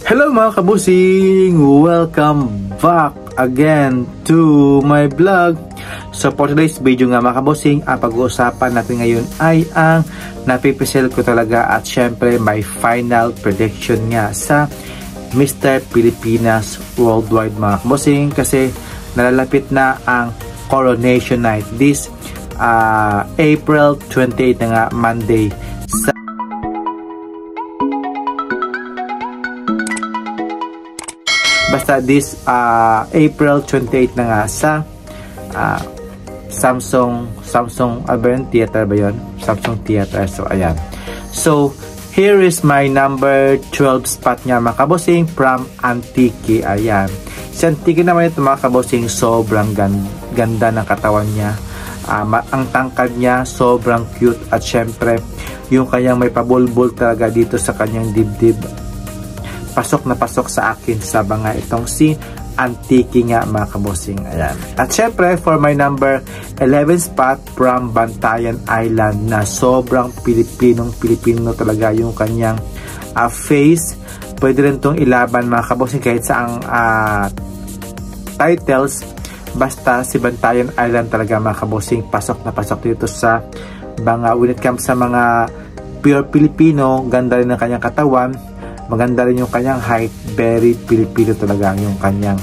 Hello mga kabusing! Welcome back again to my vlog. So for today's video nga mga kabusing, ang pag-uusapan natin ngayon ay ang napipisel ko talaga at syempre my final prediction nga sa Mr. Pilipinas Worldwide mga kabusing, kasi nalalapit na ang Coronation Night this April 28 na nga, Monday. Basta this April 28 na nga sa Samsung Aven Theater ba yun? Samsung Theater. So ayan. So here is my number 12 spot nga mga kabosing from Antique. Ayan. Si Antique naman ito mga kabosing, sobrang ganda ng katawan niya. Ang tangkad niya sobrang cute at syempre yung kanyang may pabulbul talaga dito sa kanyang dibdib. Pasok na pasok sa akin sa banga itong si Antique nga mga kabosing. Ayan. At syempre for my number 11 spot from Bantayan Island na sobrang Pilipino talaga yung kanyang face. Pwede rin itong ilaban mga kabosing kahit sa ang titles. Basta si Bantayan Island talaga mga kabosing, pasok na pasok dito sa banga. When it comes sa mga pure Pilipino, ganda rin ang kanyang katawan. Maganda rin yung kanyang height, very Pilipino talaga yung kanyang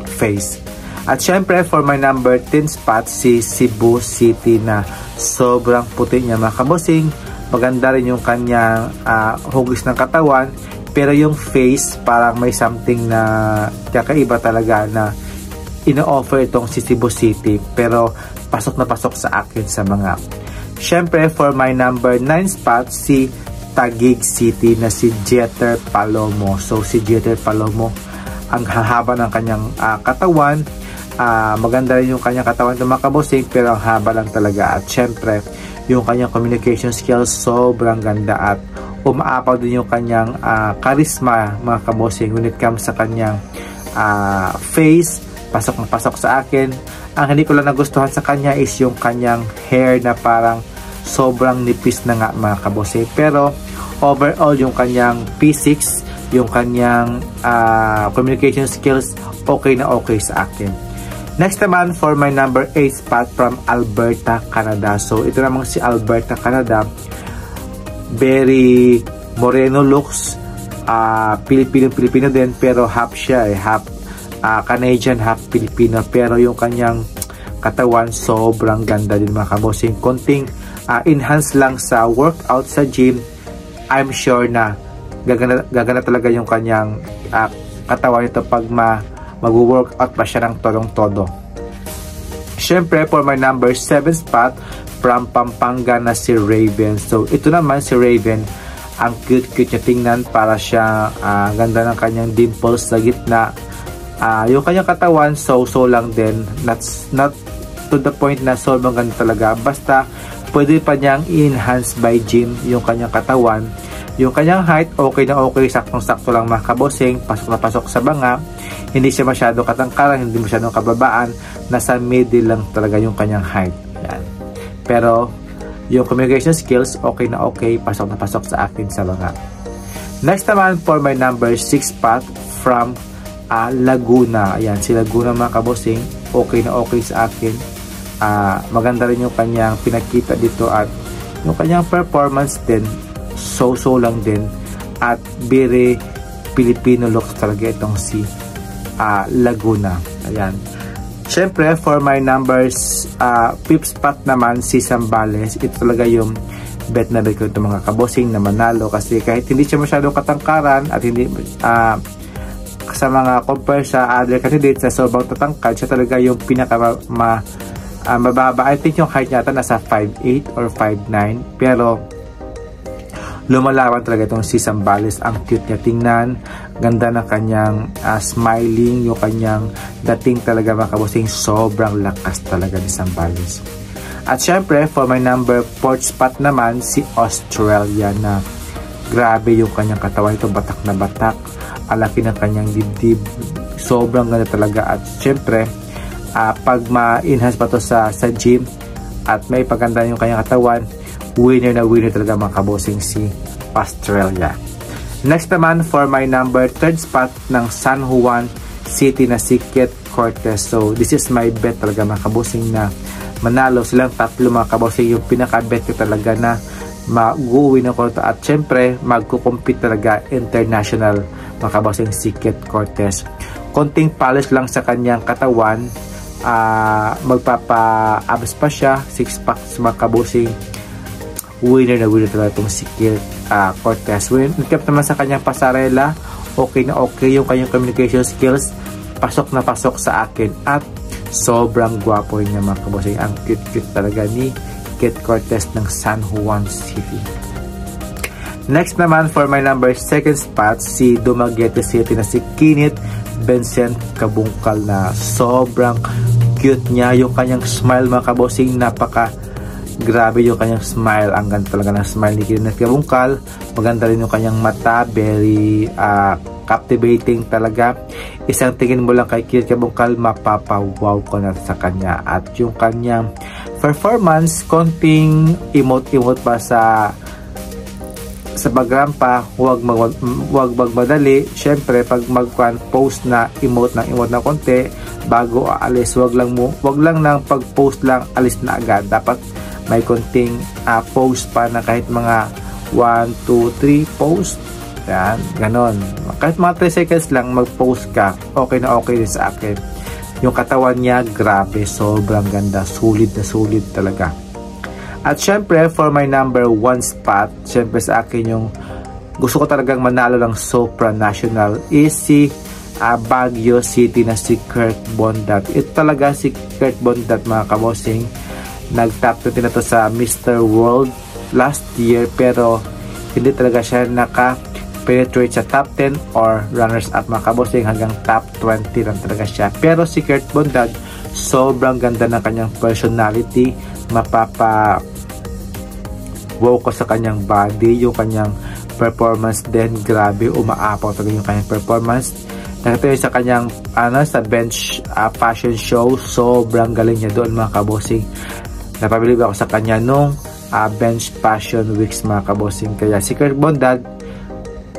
face. At syempre for my number 10 spot, si Cebu City na sobrang puti niya mga kabosing. Maganda rin yung kanyang hugis ng katawan, pero yung face parang may something na kakaiba talaga na ino-offer itong si Cebu City, pero pasok na pasok sa akin sa mga. Syempre for my number 9 spot, si Taguig City na si Jeter Palomo. So si Jeter Palomo, ang haba ng kanyang katawan, maganda rin yung kanyang katawan ng mga kabosing, pero ang haba lang talaga. At syempre yung kanyang communication skills sobrang ganda at umaapaw din yung kanyang charisma mga kabosing. When it comes sa kanyang face, pasok na pasok sa akin. Ang hindi ko lang nagustuhan sa kanya is yung kanyang hair na parang sobrang nipis na nga mga kabosing, pero overall yung kanyang physics, yung kanyang communication skills, okay na okay sa akin. Next naman for my number 8 spot from Alberta, Canada. So ito namang si Alberta, Canada, very moreno looks, Pilipino din, pero half siya half Canadian, half Filipino, pero yung kanyang katawan sobrang ganda din mga kabosing. Konting enhance lang sa workout sa gym, I'm sure na gagana talaga yung kanyang katawan nito pag mag-workout pa siya ng todong-todo. Syempre for my number 7 spot from Pampanga na si Raven. So ito naman si Raven, ang cute niya tingnan, para siya ganda ng kanyang dimples sa gitna. Yung kanyang katawan so lang din, not to the point na sobrang ganda talaga, basta pwede pa niyang enhance by gym yung kanyang katawan. Yung kanyang height, okay na okay, saktong-sakto lang mga kabosing, pasok na pasok sa banga. Hindi siya masyado katangkaran, hindi masyadong kababaan, nasa middle lang talaga yung kanyang height. Yan. Pero yung communication skills, okay na okay, pasok na pasok sa akin sa banga. Next naman for my number 6 spot from Laguna. Ayan, si Laguna mga kabosing, okay na okay sa akin. Maganda rin yung kanyang pinakita dito at yung kanyang performance din so lang din, at very Filipino looks talaga itong si Laguna. Ayan. Syempre for my numbers 5th spot naman si Zambales. Ito talaga yung bet na bet ko itong mga kabosing na manalo, kasi kahit hindi siya masyadong katangkaran at hindi sa mga compare sa other candidates na sobrang tatangkad, siya talaga yung pinaka mababa. I think yung height niya nasa 5'8 or 5'9, pero lumalaban talaga itong si Zambales. Ang cute niya tingnan, ganda ng kanyang smiling, yung kanyang dating talaga mga kabosing, sobrang lakas talaga ni Zambales. At syempre for my number 4th spot naman si Australia na grabe yung kanyang katawan, ito batak na batak, alaki ng kanyang dibdib, sobrang ganda talaga. At syempre pag ma-enhance pa to sa gym at may paganda yung kanyang katawan, winner na winner talaga mga kabosing si Australia. Next naman for my number 3rd spot ng San Juan City na si Kit Cortez. So this is my bet talaga mga kabosing na manalo silang tatlo mga kabosing. Yung pinaka-bet ko talaga na mag-uwi ng Cortez at syempre magkukompete talaga international mga kabosing si Kit Cortez. Konting polish lang sa kanyang katawan, magpapa-abs pa siya, 6-pack mga kabosing. Winner na winner talaga itong si Kit Cortez. When it comes naman sa kanyang pasarela, okay na okay yung kanyang communication skills, pasok na pasok sa akin at sobrang gwapo niya mga kabosing. Ang cute talaga ni Kit Cortez ng San Juan City. Next naman for my number 2nd spot, si Dumaguete City na si Kinit Vincent Kabungkal na sobrang cute niya. Yung kanyang smile mga kabosing, grabe yung kanyang smile. Ang ganda talaga ng smile ni Kinit Kabungkal. Maganda rin yung kanyang mata, very captivating talaga. Isang tingin mo lang kay Kinit Kabungkal, mapapawaw ko na sa kanya. At yung kanyang performance, konting emote pa sa bagrampa, huwag magmadali. Syempre pag mag-post na emote na konti bago aalis, wag lang nang pag-post lang alis na agad. Dapat may konting post pa na kahit mga 1, 2, 3 post. Yan, ganon. Kahit mga 3 seconds lang mag-post ka, okay na okay din sa akin. Yung katawan niya, grabe, sobrang ganda, sulit na sulit talaga. At syempre, for my number 1 spot, syempre sa akin yung gusto ko talagang manalo ng supranational is si Baguio City na si Kurt Bondat. Ito talaga si Kurt Bondat mga kabosing. Nag-top 20 na to sa Mr. World last year, pero hindi talaga siya naka-penetrate sa top 10 or runners-up mga kabosing. Hanggang top 20 lang talaga siya. Pero si Kurt Bondat, sobrang ganda ng kanyang personality. Wow ko sa kanyang body, yung kanyang performance din, grabe, umaapaw talaga yung kanyang performance. Nakita sa kanyang sa bench fashion show, sobrang galing niya doon mga kabosing. Napabilib ako sa kanya nung bench fashion weeks mga kabosing. Kaya si Kurt Bondat,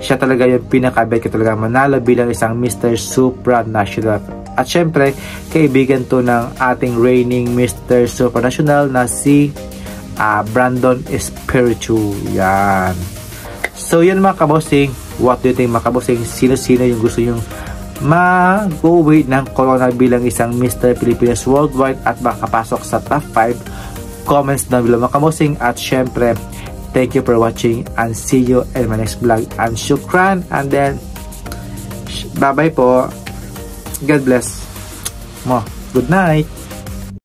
siya talaga yung pinakabet ko talaga manalo bilang isang Mr. Supranational. At syempre, kaibigan to ng ating reigning Mr. Supranational na si Brandon Espiritu. Yan. So yun mga kabosing, what do you think mga kabosing? Sino-sino yung gusto yung mag-uwi ng Corona bilang isang Mr. Philippines Worldwide at makapasok sa top 5? Comments down below mga kabosing. At syempre, thank you for watching and see you in my next vlog. And shukran, and then bye bye po. God bless mo. Good night.